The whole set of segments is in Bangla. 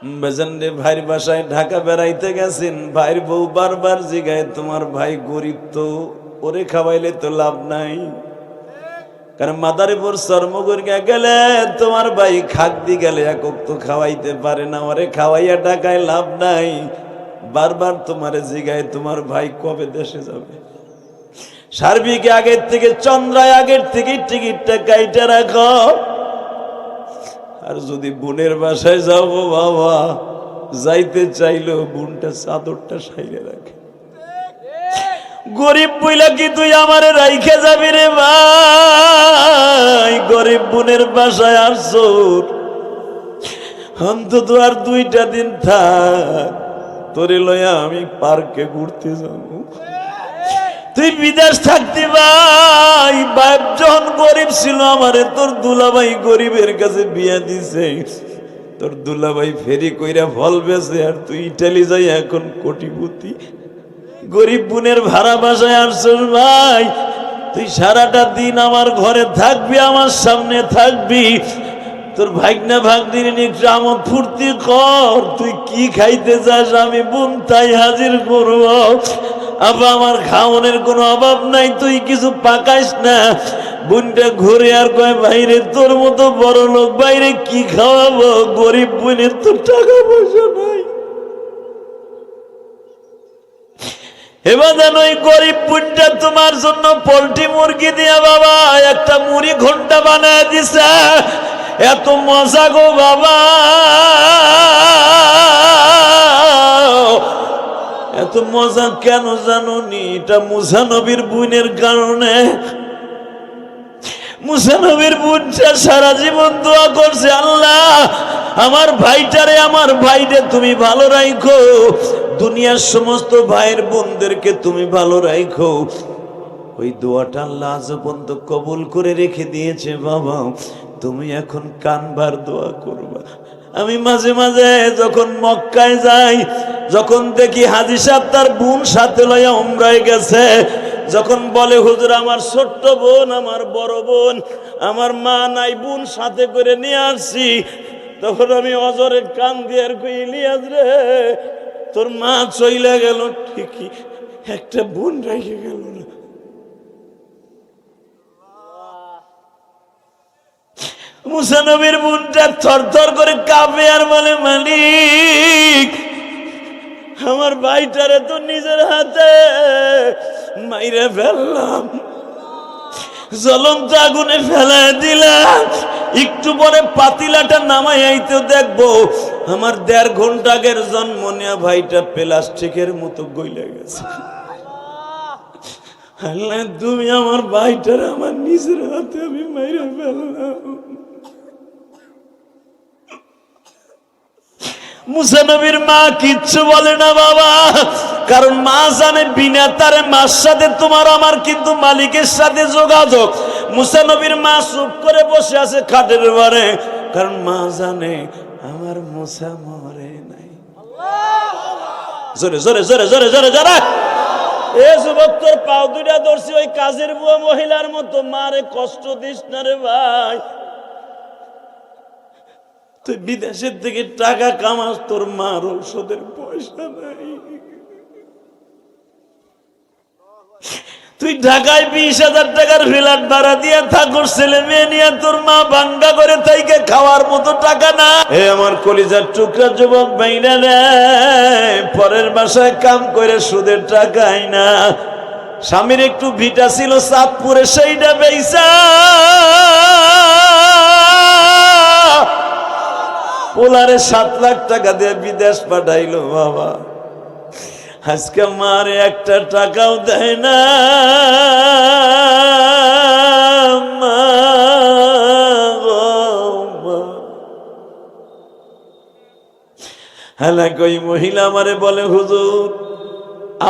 বেজান রে, ভাইয়ের বাসায় ঢাকা বেড়াইতে গেছেন, ভাইয়ের বউ বারবার জিগায় তোমার ভাই গরিব তো, ওরে খাওয়াইলে তো লাভ নাই। কারণ মাদারীপুর চর্মগড়িয়া গেলে তোমার ভাই খাদ্যি গেলে একক তো খাওয়াইতে পারে না, ওরে খাওয়াইয়া ঢাকায় লাভ নাই। বারবার তোমারে জিগায় তোমার ভাই কবে দেশে যাবে। সার্বিক আগের থেকে, চন্দ্রায় আগের থেকে টিকিটটা কাইটা রাখো। আর যদি বোনের বাসায় যাবো বাবা, যাইতে চাইলো বোনটা চাদরটা সাইরে রাখে। গরিব বইলা কি তুই আমারে রাইখে যাবি রে ভাই? গরিব বোনের বাসায় আসছো, অন্তত আর 2টা দিন থাক, তোরে লইয়া আমি পার্কে ঘুরতে যাবো। তুই বিদেশ থাকতি ভাই, বাপ যখন গরিব ছিল আমারে তোর দুলাভাই গরিবের কাছে বিয়া দিছে, তোর দুলাভাই ফেরি কইরা ফল বেচে, আর তুই ইটালি যাই এখন কোটিপতি। গরিব বোনের ভাড়া বাসায় আসছিস ভাই, তুই সারাটা দিন আমার ঘরে থাকবি, আমার সামনে থাকবি, তোর ভাগনা ভাগ্নির একটু আমোদ ফুর্তি কর। তুই কি খাইতে চাস আমি বোন তাই হাজির করব। আবার আমার খাওয়ানোর কোনো অভাব নাই, তুই কিছু পাকাইস না। বোনটা ঘুরে আর কয় বাইরে তোর মতো বড় লোক বাইরে কি খাওয়াবো, গরিব বোনের তো টাকা পয়সা নাই। এবার ওই গরিব বোনটা তোমার জন্য পোল্ট্রি মুরগি দিয়া বাবা একটা মুড়ি ঘন্টা বানায় দিছে। এত মজা গো বাবা, এত মজা কেন জানো নি? এটা মুসা নবীর বোনের কারণে। মুসা নবীর বোনটা সারা জীবন দোয়া করছে, আল্লাহ আমার ভাইটারে, আমার ভাইরে তুমি ভালো রাখো, দুনিয়ার সমস্ত ভাইয়ের বোনদেরকে তুমি ভালো রাখো। ওই দোয়াটা আল্লাহ আজ পর্যন্ত কবুল করে রেখে দিয়েছে বাবা। তুমি এখন কানবার দোয়া করবা। আমি মাঝে মাঝে যখন মক্কায় যাই, যখন দেখি হাজী সাহেব তার বোন সাথে লইয়া উমরায় গেছে, যখন বলে হুজুর আমার ছোট্ট বোন, আমার বড় বোন, আমার মা নাই, বোন সাথে করে নিয়ে আসছি, তখন আমি অজরে কান দিয়ে আর কই, ইলিয়াস রে তোর মা চইলা গেল ঠিকই, একটা বোন রেখে গেল না। মুসা নবীর বোনটা থরথর করে কাঁপে আর বলে, মালিক আমার ভাইটারে তো নিজের হাতে মাইরে ফেললাম, জ্বলন্ত আগুনে ফেলায় দিলাম, একটু পরে পাতিলাটা নামাই আইতে দেখবো আমার 1.5 ঘন্টা আগের জন্ম নেয়া ভাইটা প্লাস্টিকের মতো গইলে গেছে। আল্লাহ তুমি আমার ভাইটারে আমার নিজের হাতে আমি মাইরে ফেললাম। মুসা নবীর মা কিচ্ছু বলে না বাবা, কারণ মা জানে বিনা তারে মার সাথে তোমার আমার কিন্তু মালিকের সাথে যোগাযোগ। মুসা নবীর মা চুপ করে বসে আছে খাটের বারে, কারণ মা জানে আমার মুসা মরে নাই। জোরে জোরে জোরে জোরে জোরে জোরে। এ যুবক তোর পাও 2টা ধরছি ওই কাজের বুয়া মহিলার মতো, মারে কষ্ট দিস না রে ভাই। তুই বিদেশের থেকে টাকা কামাস, তোর মার ঔষধের পয়সা নাই। তুই ঢাকায় 20,000 টাকার ফ্ল্যাট ভাড়া দিয়ে থাকস, ছেলে মেয়ে নিয়ে, তোর মা ভাঙ্গা করে তাইকে খাওয়ার মতো টাকা না। হে আমার কলিজার টুকরা যুবক ভাইরা রে, পরের বাসায় কাম করে সুদের টাকাই না। স্বামীর একটু ভিটা ছিল চাঁদপুরে, সেইটা বেইসা পোলারে 7 লাখ টাকা দিয়ে বিদেশ পাঠাইলো বাবা। আজকে মারে একটা টাকাও দেয় না। হ্যাঁ ওই মহিলা আমারে বলে, হুজুর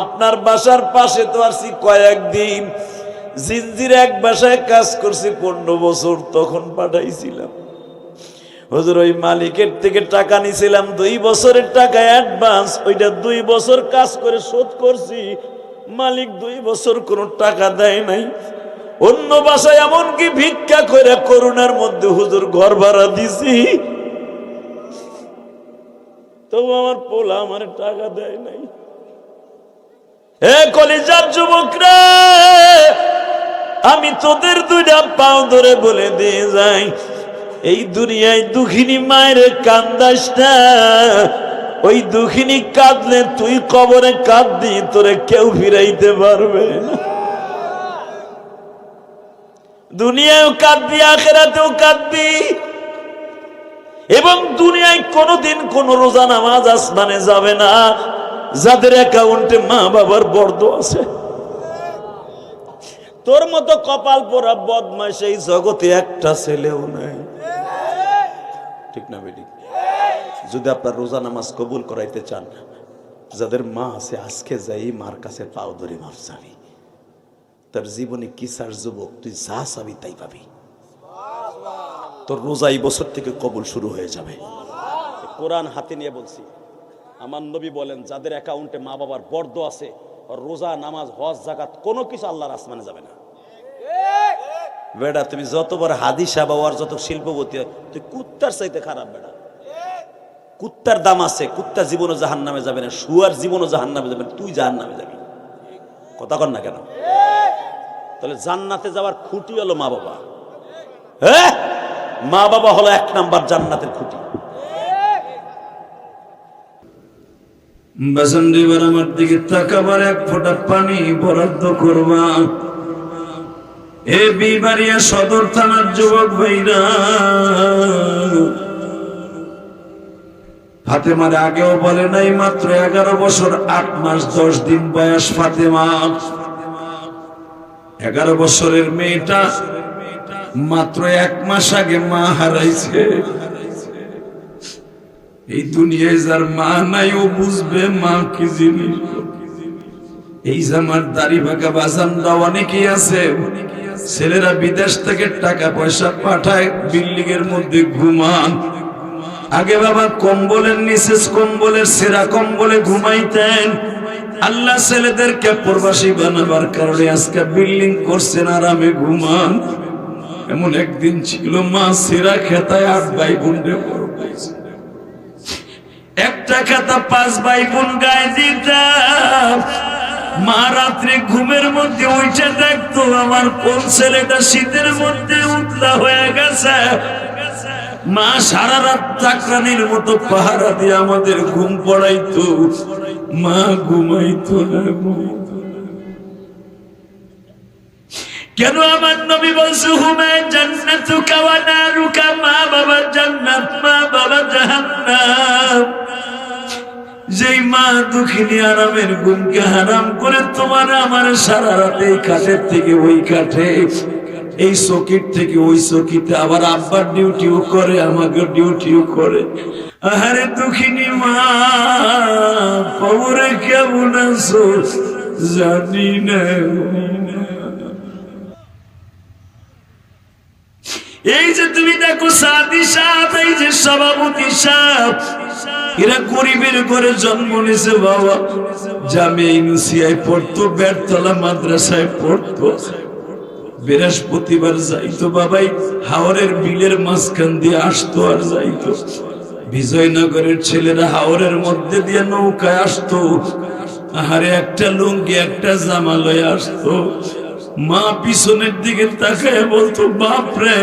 আপনার বাসার পাশে তো আসছি কয়েকদিন, জিনজির এক বাসায় কাজ করছি 15 বছর, তখন পাঠাইছিলাম হুজুর ওই মালিকের থেকে টাকা নিছিলাম 2 বছরের টাকা অ্যাডভান্স, ওইটা 2 বছর কাজ করে শোধ করছি, মালিক 2 বছর কোনো টাকা দেয় নাই। অন্য বাসায় এমনকি ভিক্ষা করে করোনার মধ্যে হুজুর ঘর ভাড়া দিছি, তবু আমার পোলা আমার টাকা দেয় নাই। এ কলিজার যুবকরা, আমি তোদের দুইটা পাও ধরে বলে দিয়ে যাই, এই দুনিয়ায় দুঃখিনী মায়ের কান্দাস না। ওই দুঃখিনী কাঁদলে তুই কবরে কাঁদবি, তোরে কেউ ফিরাইতে পারবে না। দুনিয়ায়ও কাঁদবি, আখিরাতেও কাঁদবি। এবং দুনিয়ায় কোনোদিন কোন রোজা নামাজ আসমানে যাবে না যাদের অ্যাকাউন্টে মা বাবার বর্দ আছে। তোর মতো কপাল পোড়া বদমাশ এই জগতে একটা ছেলেও নাই, ঠিক না বেটি? যদি আপনার রোজা নামাজ কবুল করাইতে চান, যাদের মা আছে আজকে যাই মার কাছে পাও ধরে মাফ চাবি। তার জীবনে কি সার যুবক, তুই যা চাবি তাই পাবি। তোর রোজা এই বছর থেকে কবুল শুরু হয়ে যাবে। কোরআন হাতে নিয়ে বলছি, আমার নবী বলেন যাদের অ্যাকাউন্টে মা বাবার বর্দ আছে, রোজা নামাজ হজ জাকাত কোনো কিছু আল্লাহর আসমানে যাবে না। বেটা তুমি যতবার হাদিসা বাবার যত শিল্পপতি, তুই কুত্তার চাইতে খারাপ বেটা। কুত্তার দাম আছে, কুত্তা জীবনও জাহান্নামে যাবে না, শুয়ার জীবনও জাহান্নামে যাবে না, তুই জাহান্নামে যাবি। কথা কর না কেন? তাহলে জান্নাতে যাওয়ার খুঁটি হলো মা বাবা। হ্যাঁ, মা বাবা হলো 1 নাম্বার জান্নাতের খুঁটি। বাসন্দিবার আমার দিকে তাকাবার 1 ফোঁটা পানি বরাদ্দ করবা। এ বিবাড়িয়া সদর থানার যুবক ভাইরা, ফাতেমার আগেও বলে নাই, মাত্র 11 বছর 8 মাস 10 দিন বয়স ফাতেমা। 11 বছরের মেয়েটা মাত্র 1 মাস আগে মা হারাইছে। এই দুনিয়ায় যার মা নাই ও বুঝবে মা কি জিনিস। এই যে আমার দাড়ি ভাগা বাজানরা অনেকেই আছে, ছেলেরা বিদেশ থেকে টাকা পয়সা পাঠায়, বিল্ডিং এর মধ্যে ঘুমান। আগে বাবা কম্বলের নিচে, কম্বলের সেরা কম্বলে ঘুমাইতেন। আল্লাহ ছেলেদেরকে প্রবাসী বানাবার কারণে আজকে বিল্ডিং করছেন, আরামে ঘুমান। এমন একদিন ছিল মা সেরা খেতায় 8 ভাই বোনরে বড় করেছে। একটা খাতা 5 ভাই বোন গায়ে দিতাম। মা রাত্রে ঘুমের মধ্যে উঠে দেখতো আমার কোন ছেলেটা শীতের মধ্যে উতলা হয়ে গেছে। মা সারা রাত চাকরানির মতো পাহারা দিয়ে আমাদের ঘুম পড়াইতো, মা ঘুমাইতো না। কেন আমার নবী বলছে হুমা জান্নাতুকা ওয়া নারুকা, মা বাবা জান্নাত, মা বাবা জাহান্নাম। যেই মা দুঃখিনী আরামের ঘুমকে হারাম করে তোমার আমার সারা রাত এই কাঠের থেকে ওই কাঠে, এই চকির থেকে ওই চকিতে, আবার আব্বার ডিউটিও করে, আমাকে ডিউটিও করে। আহারে দুঃখিনী মা, খবরে কেমন আছো জানি না। এই যে তুমি দেখো সাদি সাহেব, এই যে সভাপতি সাহেব, এরা গরিবের ঘরে জন্ম নিয়েছে বাবা। জামিয়া ইউনিভার্সিটিতে পড়তো, বেড়তলা মাদ্রাসায় পড়তো। বৃহস্পতিবার যাইতো বাবাই, হাওরের বিলের মাঝখান দিয়ে আসতো আর যাইতো। বিজয়নগরের ছেলেরা হাওরের মধ্যে দিয়ে নৌকায় আসতো। আহারে একটা লুঙ্গি একটা জামা লয়ে আসতো। মা পিছনের দিকে তাকায় বলতো, বাপরে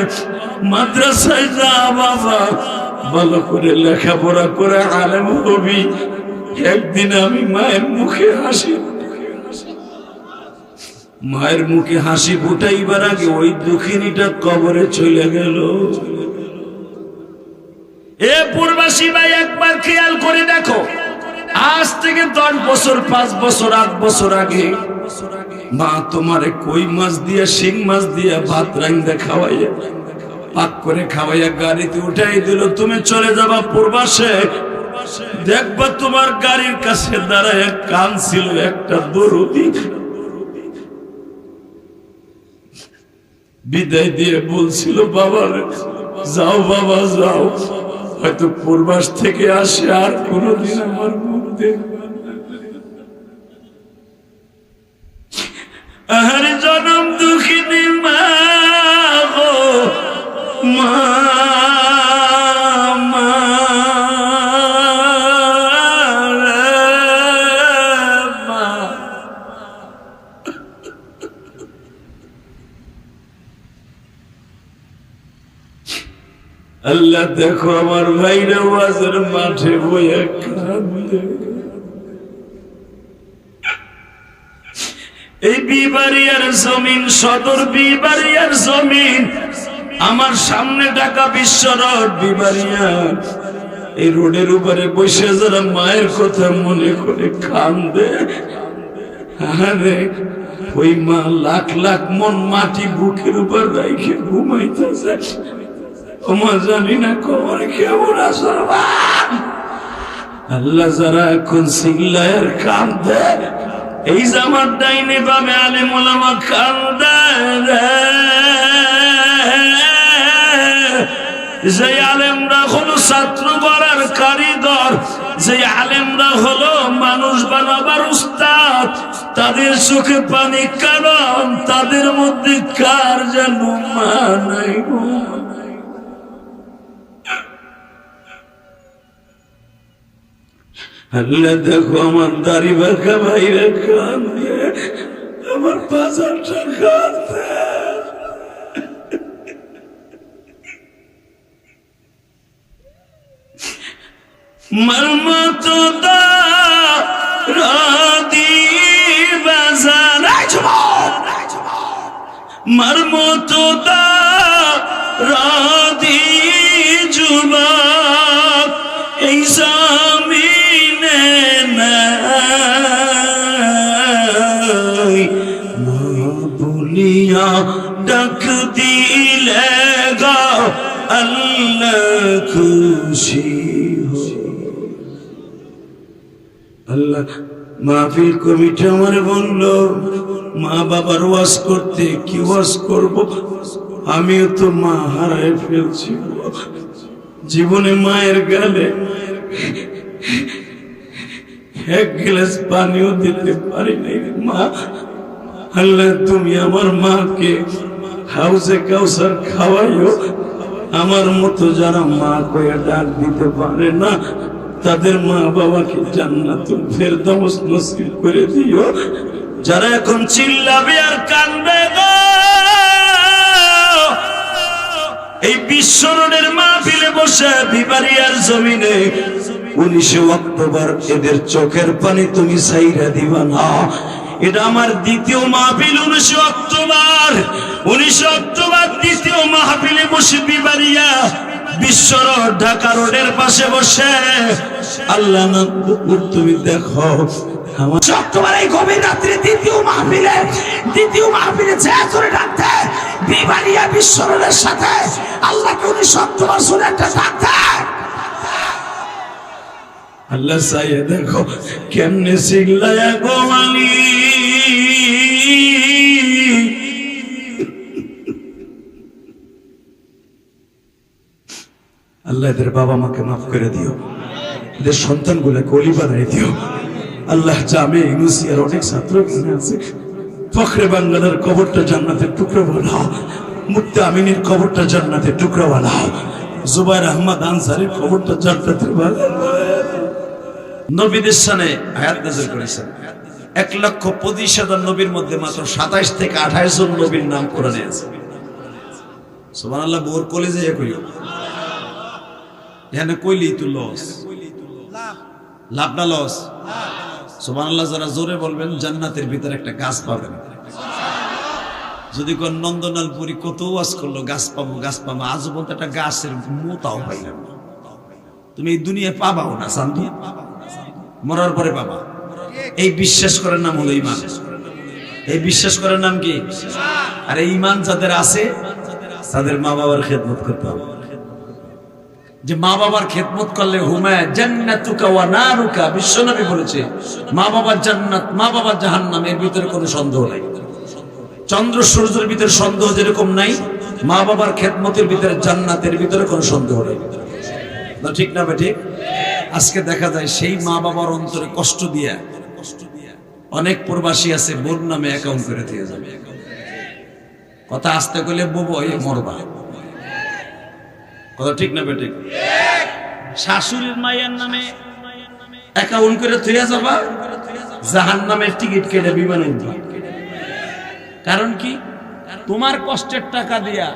মাদ্রাসায় যা বাবা, ভালো করে লেখাপড়া করে আলেম হবি। একদিন আমি মায়ের মুখে হাসি, মায়ের মুখে হাসি ফুটাইবার আগে ওই দুঃখিনীটা কবরে চলে গেল। এ পূর্বাসী ভাই, একবার খেয়াল করে দেখো, আজ থেকে 10 বছর 5 বছর 8 বছর আগে মা তোমারে কই মাছ দিয়া শিং মাছ দিয়া ভাত রাইন্দা খাওয়াইয়া, পাক করে খাওয়াইয়া গাড়িতে উঠাই দিল। তুমি চলে যাবা পূর্বাসে, দেখবা তোমার গাড়ির কাছে দাঁড়ায় কান ছিল একটা দরদি। বিদায় দিয়ে বলছিল, বাবা যাও বাবা যাও, হয়তো পূর্বাস থেকে আসে আর কোনদিন আমার মুখ দেখবে। আহারে জনম দুঃখিনী মা গো, মা মা আল্লাহ দেখো আমার ভাইরা ওয়াজের মাঠে বইয়া কাঁদে। এই বিবাড়িয়ার জমিন, সদর বিবাড়িয়ার জমিন, আমার সামনে ঢাকা বিশ্ব রোড বিবাড়িয়া, এই রোডের উপরে বসে যারা মায়ের কথা মনে করে কাঁদে, আরে ওই মা লাখ লাখ মন মাটি বুকের উপর রাইখে ঘুমাইতেছে। ওমা জানি না কবর কেমন আসর। আল্লাহ যারা এখন চিল্লায়ের কাঁদে, এই জামার ডাইনে বামে আলেম ওলামা কাঁদে রে। যে আলেমরা হলো ছাত্র গড়ার কারিগর, যে আলেমরা হলো মানুষ বানাবার উস্তাদ, তাদের চোখে পানি, কারণ তাদের মধ্যে কার যেন মা নাই। আল্লাহ দেখো আমার দাড়ি বাঁকা ভাইরা কাঁদে, আমার বাজারটা কাঁদে। মরমতো দা রাদি বাজার, মরমতো দা রাদি যুবক এই জমিনে নাই। মা বলিয়া ডাক দিলে গো আল্লাহ খুশি। আল্লাহ মাহফিল কমিটি আমার বললো মা বাবার ওয়াজ করতে, কি ওয়াজ করব, আমিও তো মা হারায় ফেলছি। জীবনে মায়ের গালে এক গ্লাস পানিও দিতে পারি নাই মা। আল্লাহ তুমি আমার মাকে হাউসে কাউসার খাওয়াইও। আমার মতো যারা মা কয়ে ডাক দিতে পারে না, তাদের মা বাবাকে জান্নাতুল ফেরদাউস নসিব করে দিও। যারা এখন চিল্লাবে আর কাঁদবে গো, এই বিশ্ব রোডের মাহফিলে বসে বিবাড়িয়ার জমিনে 19 অক্টোবর এদের চোখের পানি তুমি ছাইরা দিবা না। এটা আমার দ্বিতীয় মাহফিল। 19 অক্টোবর দ্বিতীয় মাহফিলে বসে বিবাড়িয়া বিশ্ব রোড ঢাকা রোডের পাশে বসে আল্লাহ তুমি দেখো আমার অক্টোবর এই গভীর রাত্রে দ্বিতীয় মাহফিলে জোরে ডাকতে বিবাড়িয়া বিশ্ব রোডের সাথে আল্লাহকে 19 অক্টোবর শুনে একটা ডাকতে। আল্লাহ চাইয়ে দেখো কেমনে চিল্লায়া গো মালি। আল্লাহ এদের বাবা মাকে মাফ করে দিও, এদের সন্তানগুলোকে ওলি বানাই দিও। আল্লাহ জামে ইউনুসিয়ার অনেক ছাত্র আছে, ফখরে বাংলার কবরটা জান্নাতের টুকরো বানাও, মুক্তা আমিনের কবরটা জান্নাতের টুকরো বানাও, জুবাইর আহমদ আনসারির কবরটা জান্নাতের বানাও। নবীদের সামনে আয়াত নাযিল করেছেন, 1,25,000 নবীর মধ্যে মাত্র 27 থেকে 28 জন নবীর নাম কোরআনে আছে। সুবহানাল্লাহ। বোর কলেজে কইও এখানে কইলেই তো লস, লাভ না লস? সুবহানাল্লাহ। যারা জোরে বলবেন জান্নাতের ভিতরে একটা গাছ পাবেন। যদি কোন নন্দনালপুরি কত ওয়াজ করলো গাছ পাবো গাছ পাবো, আজ পর্যন্ত একটা গাছের মোতাও পাইলাম না। তুমি এই দুনিয়া পাবাও না, শান্তি মরার পরে পাবা। এই বিশ্বাস করার নাম হলো ঈমান। এই বিশ্বাস করার নাম কি? আর এই ঈমান যাদের আছে তাদের মা বাবার খেদমত করতে হবে। যে মা বাবার খেদমত করলে হুমা জান্নাতুকা ওয়া নারুকা, বিশ্বনবী বলেছে মা বাবার জান্নাত মা বাবার জাহান্নাম, এর ভিতরে কোনো সন্দেহ নাই। চন্দ্র সূর্যের ভিতরে সন্দেহ যেরকম নাই, মা বাবার খেদমতের ভিতরে জান্নাতের ভিতরে কোনো সন্দেহ নাই। না ঠিক না ঠিক? আজকে দেখা যায় সেই মা বাবার অন্তরে কষ্ট দিয়া অনেক প্রবাসী আছে বোন নামে অ্যাকাউন্ট করে দিয়ে যাবে। কথা আসতে গেলে বউ মরবা, কথা ঠিক না বেঠিক? শাশুড়ির মায়ের নামে অ্যাকাউন্ট করে থইয়া যাবা, জাহান্নামের টিকিট কেটে বিমানে উঠবা। কারণ কি? তোমার কষ্টের টাকা দিয়া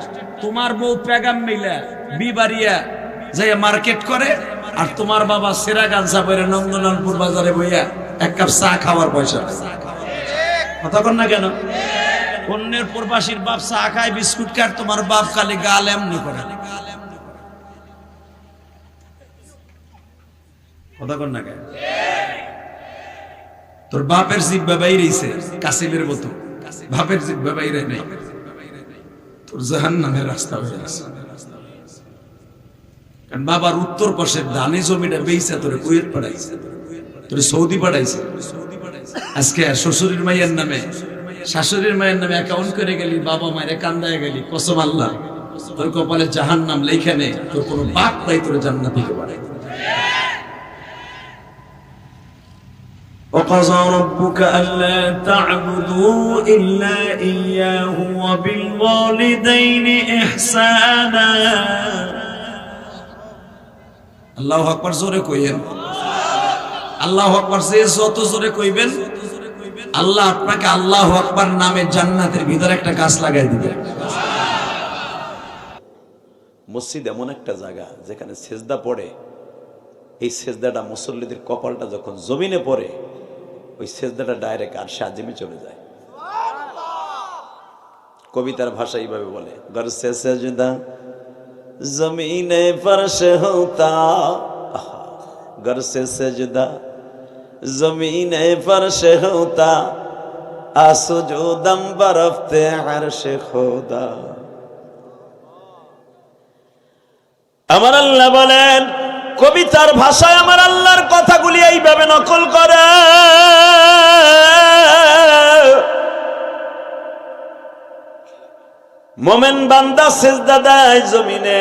তোমার বউ পেগাম মিলা বিবাড়িয়া যাই মার্কেট করে, আর তোমার বাবা সেরা গাঞ্জা পরে নন্দলালপুর বাজারে বইয়া এক কাপ চা খাওয়ার পয়সা কথা কন না কেন? অন্যের প্রবাসীর বাপ চা খায় বিস্কুট খায়, তোমার বাপ খালি গাল এমনি করে কথা কন না কেন? তোর বাপের জিব্বা বাইরেছে কাসিমের মতো, বাপের জিব্বা বাইরে নেই, তোর জাহান্নামের রাস্তা হয়ে আছে। কারণ বাবার উত্তর পাশের ধানি জমিটা বেইছে তোরে কুয়েত পাঠাইছে, তোরে সৌদি পাঠাইছে। আজকে শ্বশুরের মায়ের নামে শাশুড়ির মায়ের নামে অ্যাকাউন্ট করে গেলি, বাবা মায়ের কান্দায় গেলি, কসম আল্লাহ তোর কপালে জাহান্নাম লেখা নেই, তোর কোনো বাপ নাই তোর জান্নাত দিতে পারে। وقضى ربك ألا تعبدوا إلا إياه وبالوالدين إحسانا। আল্লাহু আকবার জোরে কইবেন, আল্লাহু আকবার যে যত জোরে কইবেন আল্লাহ আপনাকে আল্লাহু আকবার নামে জান্নাতের ভিতরে একটা গাছ লাগাই দিবে। মসজিদ এমন একটা জায়গা যেখানে সেজদা পড়ে, এই সেজদাটা মুসল্লিদের কপালটা যখন জমিনে পড়ে, ওই সেজদাটা ডাইরেক্ট আরশে আজিমে চলে যায়। কবিতার ভাষা এইভাবে বলে, গর সে সেজদা জমিনে ফরশ হোতা, গর সে সেজদা জমিনে ফরশ হোতা, আসুজুদম বরফতে আরশে খোদা। আমার আল্লাহ বলেন, কবিতার ভাষায় আমার আল্লাহর কথাগুলি এইভাবে নকল করে। মোমেন বান্দা সেজদা দেয় জমিনে,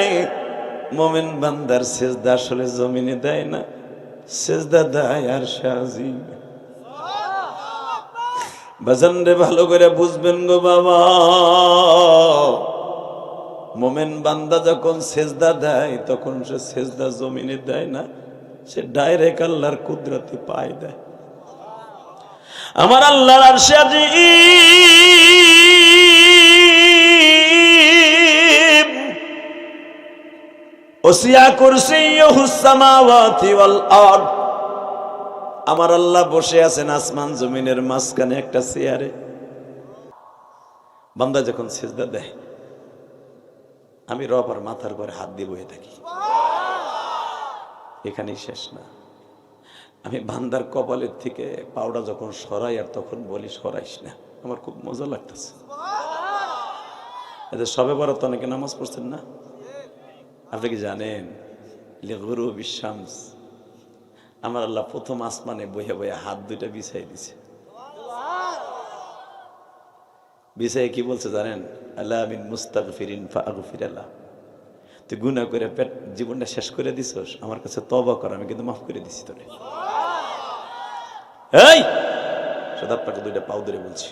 মোমেন বান্দার সেজদা আসলে জমিনে দেয় না, সেজদা দেয় আরশে আজিম। বাজান রে ভালো করে বুঝবেন গো বাবা, মোমেন বান্দা যখন সেজদা দেয় তখন সে সেজদা জমিনে দেয় না, সে ডাইরেক্ট আল্লাহর কুদরতে পায় দেয়। আমার আল্লাহর আরশে আজিম ওসিয়া কুরসিয়ুহুস সামাওয়াতি ওয়াল আরদ। আমার আল্লাহ বসে আছেন আসমান জমিনের মাঝখানে একটা চেয়ারে। বান্দা যখন সেজদা দেয়, আমি রব আর মাথার ঘরে হাত দিয়ে বসে থাকি, এখানেই শেষ না। আমি বান্দার কপালের থেকে পাউডার যখন সরাই, আর তখন বলি সরাইস না, আমার খুব মজা লাগতেছে। এদের সবে বরাত অনেকে নামাজ পড়ছেন না, আপনি কি জানেন? লিগুরুবি শামস, আমার আল্লাহ প্রথম আসমানে বইয়া বইয়া হাত দুইটা বিছাই দিছে। বিছাই কি বলছে জানেন? আল্লাহ মিন মুস্তাগফিরিন ফাগফির আল্লাহ, তুই গুনাহ করে পেট জীবনটা শেষ করে দিছস, আমার কাছে তওবা কর, আমি কিন্তু মাফ করে দিছি তোরে। এই শুধু আপনাকে দুইটা পাও ধরে বলছি,